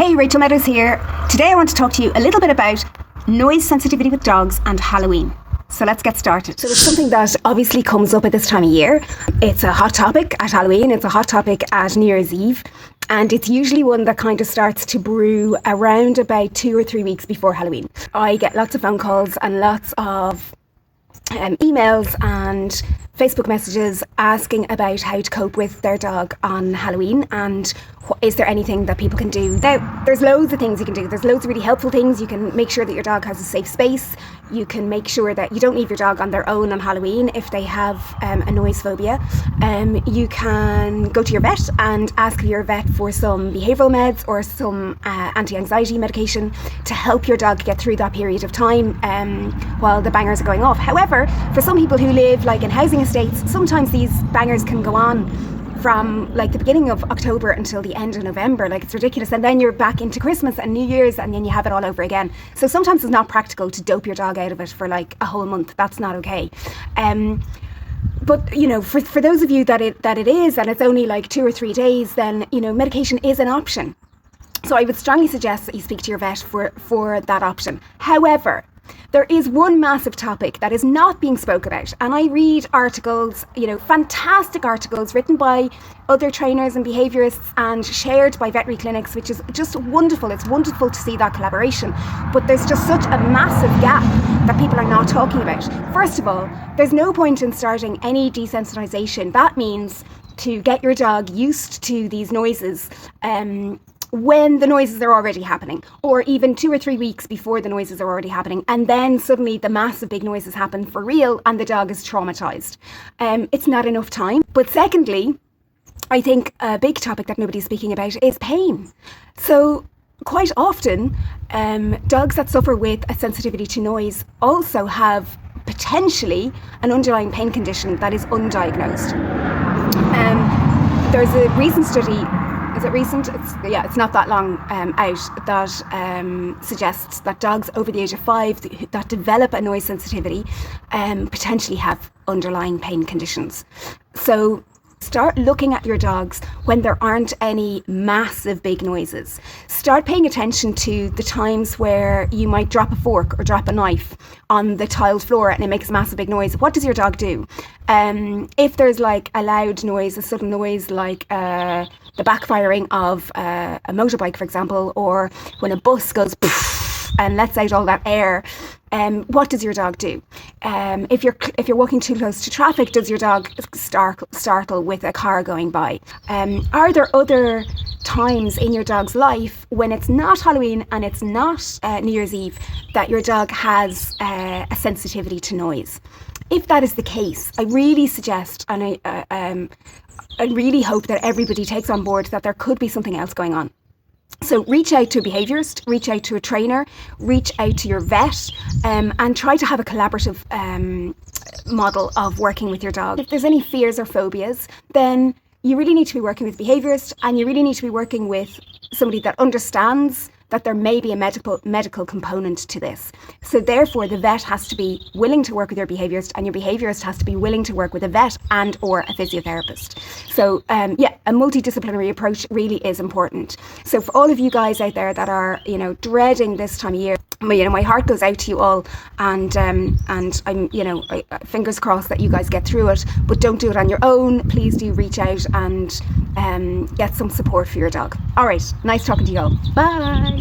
Hey, Rachel Meadows here. Today I want to talk to you a little bit about noise sensitivity with dogs and Halloween. So let's get started. So it's something that obviously comes up at this time of year. It's a hot topic at Halloween, it's a hot topic at New Year's Eve, and it's usually one that kind of starts to brew around about 2 or 3 weeks before Halloween. I get lots of phone calls and lots of emails and Facebook messages asking about how to cope with their dog on Halloween and is there anything that people can do. Now, there's loads of things you can do. There's loads of really helpful things. You can make sure that your dog has a safe space. You can make sure that you don't leave your dog on their own on Halloween if they have a noise phobia. You can go to your vet and ask your vet for some behavioural meds or some anti-anxiety medication to help your dog get through that period of time while the bangers are going off. However, for some people who live like in housing estates, sometimes these bangers can go on from like the beginning of October until the end of November. Like, it's ridiculous. And then you're back into Christmas and New Year's and then you have it all over again. So sometimes it's not practical to dope your dog out of it for like a whole month. That's not okay. But, you know, for those of you that it is and it's only like 2 or 3 days, then, you know, medication is an option. So I would strongly suggest that you speak to your vet for that option. However, there is one massive topic that is not being spoken about, and I read articles, you know, fantastic articles written by other trainers and behaviourists and shared by veterinary clinics, which is just wonderful. It's wonderful to see that collaboration, but there's just such a massive gap that people are not talking about. First of all, there's no point in starting any desensitisation. That means to get your dog used to these noises when the noises are already happening, or even 2 or 3 weeks before the noises are already happening, and then suddenly the massive big noises happen for real and the dog is traumatised. It's not enough time. But secondly, I think a big topic that nobody's speaking about is pain. So quite often, dogs that suffer with a sensitivity to noise also have potentially an underlying pain condition that is undiagnosed. There's a recent study. Is it recent? It's not that long out, that suggests that dogs over the age of 5 that develop a noise sensitivity potentially have underlying pain conditions. So start looking at your dogs when there aren't any massive big noises. Start paying attention to the times where you might drop a fork or drop a knife on the tiled floor and it makes a massive big noise. What does your dog do? If there's like a loud noise, a sudden noise, like the backfiring of a motorbike, for example, or when a bus goes poof and lets out all that air, what does your dog do? If you're walking too close to traffic, does your dog startle with a car going by? Are there other times in your dog's life when it's not Halloween and it's not New Year's Eve that your dog has a sensitivity to noise? If that is the case, I really suggest, and I really hope that everybody takes on board that there could be something else going on. So reach out to a behaviourist, reach out to a trainer, reach out to your vet, and try to have a collaborative model of working with your dog. If there's any fears or phobias, then you really need to be working with a behaviourist, and you really need to be working with somebody that understands that there may be a medical component to this. So therefore, the vet has to be willing to work with your behaviourist, and your behaviourist has to be willing to work with a vet and or a physiotherapist. So a multidisciplinary approach really is important. So for all of you guys out there that are, you know, dreading this time of year, you know, my heart goes out to you all, and I'm, you know, fingers crossed that you guys get through it, but don't do it on your own. Please do reach out and get some support for your dog. All right, nice talking to you all. Bye.